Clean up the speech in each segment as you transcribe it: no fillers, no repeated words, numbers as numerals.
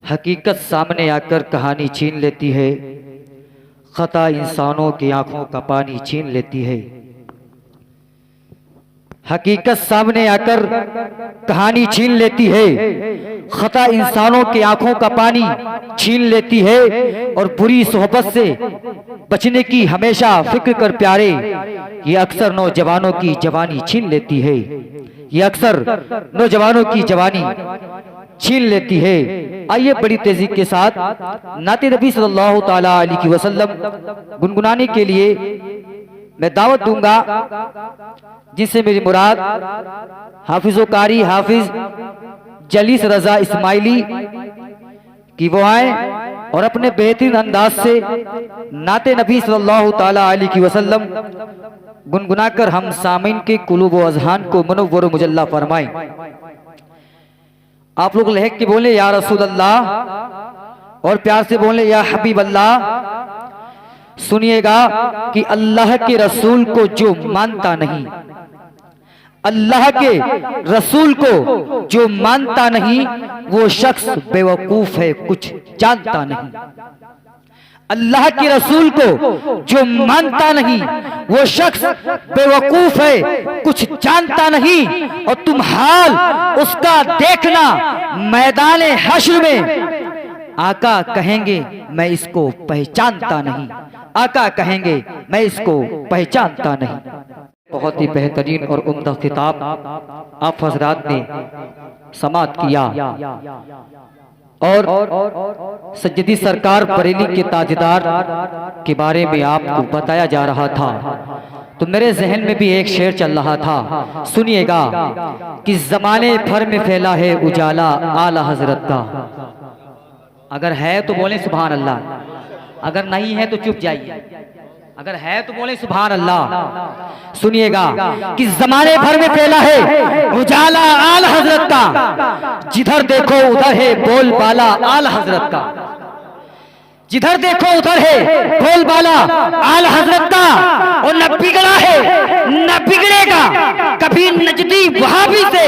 हकीकत सामने आकर कहानी छीन लेती है, खता इंसानों की आंखों का पानी छीन लेती है। हकीकत सामने आकर कहानी छीन लेती है, खता इंसानों की आंखों का पानी छीन लेती है। और बुरी सोहबत से बचने की हमेशा फिक्र कर प्यारे, ये अक्सर नौजवानों की जवानी छीन लेती है। ये अक्सर नौजवानों की जवानी छीन लेती है। आइए बड़ी तेजी के साथ नाते नबी सल्लल्लाहु ताला अलैहि वसल्लम गुनगुनाने के लिए मैं दावत दूंगा, जिससे मेरी मुराद हाफिज़ो कारी हाफिज जलीस रजा इस्माइली कि वो आए और अपने बेहतरीन अंदाज से नाते नबी सल्लल्लाहु ताला अलैहि वसल्लम गुनगुनाकर हम सामीन के कुलूब व अज़हान को मुनव्वर मुजल्ला फरमाएं। आप लोग लहक के बोले या रसूल अल्लाह, और प्यार से बोले या हबीब अल्लाह। सुनिएगा कि अल्लाह के रसूल को जो मानता नहीं, अल्लाह के रसूल को जो मानता नहीं, वो शख्स बेवकूफ है, कुछ जानता नहीं। अल्लाह के रसूल को जो मानता नहीं, वो शख्स बेवकूफ है, कुछ जानता नहीं। और तुम हाल उसका देखना मैदान हश्र में, आका कहेंगे मैं इसको पहचानता नहीं, आका कहेंगे मैं इसको पहचानता नहीं। बहुत ही बेहतरीन और उम्दा खिताब आप हजरात ने समाअत किया। और सज्जदी सरकार बरेली के ताजदार के बारे में आपको बताया जा रहा था, तो मेरे जहन में भी एक शेर चल रहा था। सुनिएगा कि जमाने भर में फैला है उजाला आला हजरत का। अगर है तो बोले सुभान अल्लाह, अगर नहीं है तो चुप जाइए, अगर है तो बोले सुभान अल्लाह। सुनिएगा कि जमाने भर में फैला है उजाला आला हजरत का। जिधर देखो उधर है बोलबाला आला हजरत का, जिधर देखो उधर है बोलबाला आला हजरत का। और न बिगड़ा है न बिगड़ेगा कभी नजदी वहाबी से,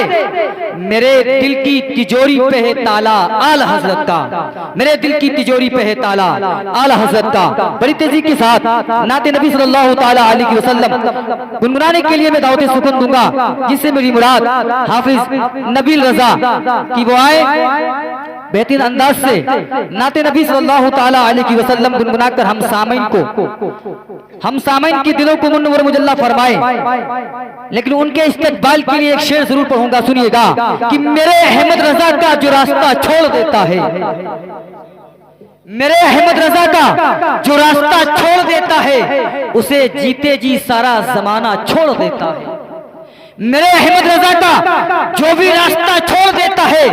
मेरे दिल की तिजोरी पे है ताला आला हजरत का, मेरे दिल की तिजोरी पे है ताला आला हजरत का। बड़ी तेजी के साथ नाते नबी सल्लल्लाहु ताला अलैहि वसल्लम गुनगुनाने के लिए मैं दावत सुकून दूंगा, जिससे मेरी मुराद हाफिज नबील रजा कि वो आए बेहतरीन अंदाज से नाते नबी सल्लल्लाहु ताला अलैहि वसल्लम गुनगुनाकर हम सामीन के दिलों को मुनव्वर मुजल्ला फरमाए। लेकिन उनके इस्तकबाल के लिए एक शेर जरूर पढ़ूंगा। सुनिएगा कि मेरे अहमद रजा का जो रास्ता छोड़ देता है, मेरे अहमद रजा का जो रास्ता छोड़ देता है, उसे जीते जी सारा जमाना छोड़ देता है। मेरे अहमद रजा का जो भी रास्ता छोड़ देता है,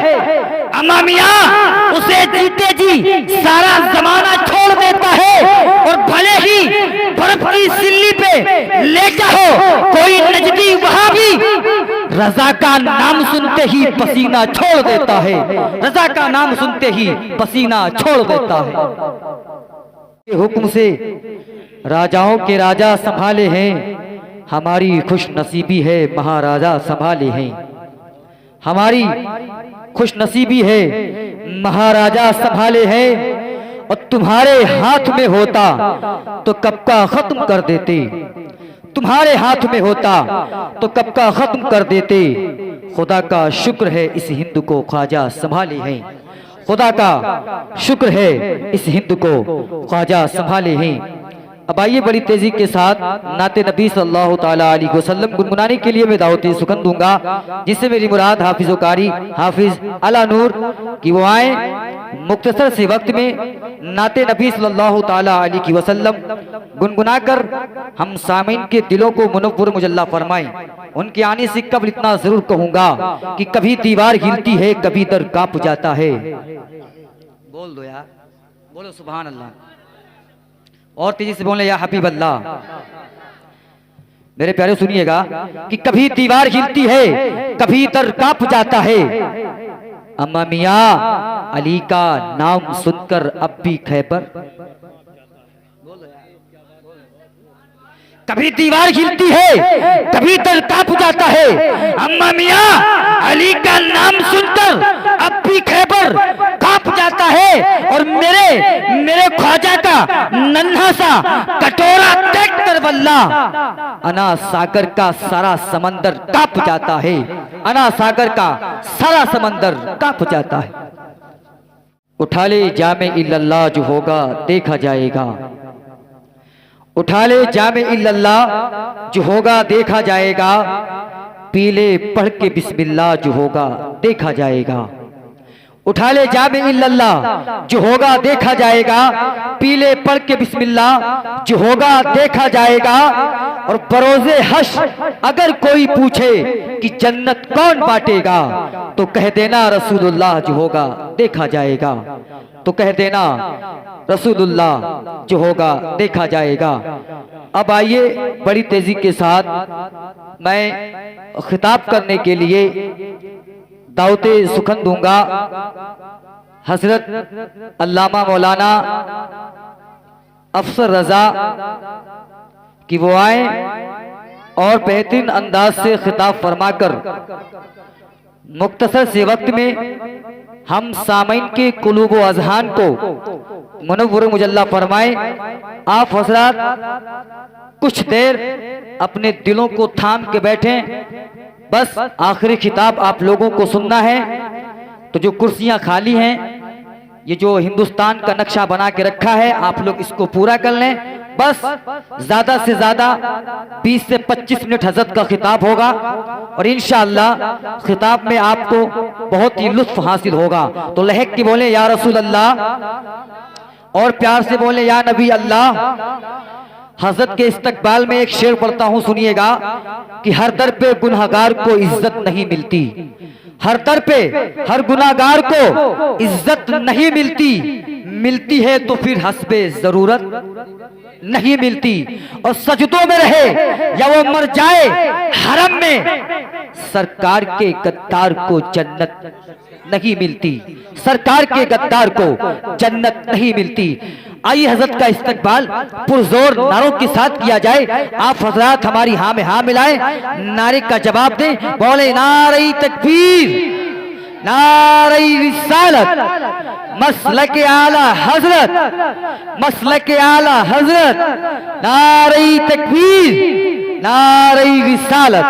अमामिया उसे जीते जी सारा जमाना छोड़ देता है। और भले ही बर्फ की सिल्ली पे ले जाओ कोई नजदी वहाबी, रजा का नाम सुनते ही पसीना छोड़ देता है, रजा का नाम सुनते ही पसीना छोड़ देता है। के हुक्म से राजाओं के राजा संभाले हैं, हमारी खुश नसीबी है महाराजा संभाले हैं। हमारी खुश नसीबी है महाराजा संभाले हैं। और तुम्हारे हाथ में होता तो कब का खत्म कर देते, तुम्हारे हाथ में होता तो कब का खत्म कर देते। खुदा का शुक्र है इस हिंद को ख्वाजा संभाले हैं, खुदा का शुक्र है इस हिंद को ख्वाजा संभाले हैं। अब आइए बड़ी तेजी के साथ नाते नबी सल्लल्लाहु ताला अलैहि वसल्लम गुनगुनाने के लिए मैं दावत सुकन दूंगा, जिससे मेरी मुराद हाफिज़ो कारी हाफिज अला नूर कि वो आए मुख्तसर से वक्त में नाते नबी सल्लल्लाहु ताला अलैहि वसल्लम गुनगुनाकर हम सामीन के दिलों को मुनव्वर मुजल्ला फरमाएं। उनके आने से कबल इतना जरूर कहूंगा कि कभी दीवार हिलती है, कभी दर कांप जाता है। बोल दो यार, बोलो सुभान अल्लाह, और तेजी से बोले या हबीब अल्लाह। मेरे प्यारे सुनिएगा कि कभी दीवार हिलती है, कभी दर कांप जाता है। अम्मा मियाँ अली का नाम सुनकर अब भी खैबर, कभी दीवार हिलती है, कभी दर कांप जाता है। अम्मा मियाँ अली का नाम सुनकर अब भी खैबर कांप जाता है। का नन्हा सा कटोरा देखकर वल्ला अना सागर का सारा समंदर कांप जाता है, अना सागर का सारा समंदर कांप जाता है। उठा ले जामे इल्लल्लाह जो होगा देखा जाएगा, उठा ले जामे इल्लल्लाह जो होगा देखा जाएगा, पीले पढ़ के बिस्मिल्लाह जो होगा देखा जाएगा। उठा ले जामे इल्लल्लाह जो होगा देखा जाएगा, पीले पढ़ के बिस्मिल्लाह जो होगा देखा जाएगा। और बरोज़े हश्र अगर कोई पूछे कि जन्नत कौन बांटेगा, तो कह देना रसूलुल्लाह जो होगा देखा जाएगा, तो कह देना रसूलुल्लाह जो होगा देखा जाएगा। अब आइए बड़ी तेजी के साथ मैं खिताब करने के लिए दावते सुखन दूंगा हजरत अल्लामा मौलाना अफसर रजा कि वो आए और बेहतरीन अंदाज से खिताब फरमाकर मुख्तसर से वक्त में हम सामईन के कुलूब व अज़हान को मुनव्वर मुजल्ला फरमाए। आप हज़रात कुछ देर अपने दिलों को थाम के बैठें, बस आखिरी खिताब आप लोगों को सुनना है। तो जो कुर्सियां खाली हैं, ये जो हिंदुस्तान का नक्शा बना के रखा है, आप लोग इसको पूरा कर लें। बस ज्यादा से ज्यादा 20 से 25 मिनट हजरत का खिताब होगा और इंशाअल्लाह खिताब में आपको बहुत ही लुत्फ हासिल होगा। तो लहक के बोले या रसूल अल्लाह और प्यार से बोले या नबी अल्लाह। हजरत के इस्तकबाल में एक शेर पढ़ता हूं, सुनिएगा कि हर दर पे गुनहगार को इज्जत नहीं मिलती, हर दर पे हर गुनाहगार को इज्जत नहीं मिलती, मिलती है तो फिर हस्बे जरूरत नहीं मिलती। और सजदों में रहे या वो मर जाए हरम में, सरकार के गद्दार को जन्नत नहीं मिलती, सरकार के गद्दार को जन्नत नहीं मिलती। आइए हजरत का इस्तकबाल पुरजोर नारों के साथ किया जाए। आप हजरात हमारी हाँ में हाँ मिलाएं, नारे का जवाब दें, बोले नारे तकबीर, नारे रिसालत, मसलक आला हजरत, मसलक आला हजरत, नारे तकबीर, नारे रिसालत।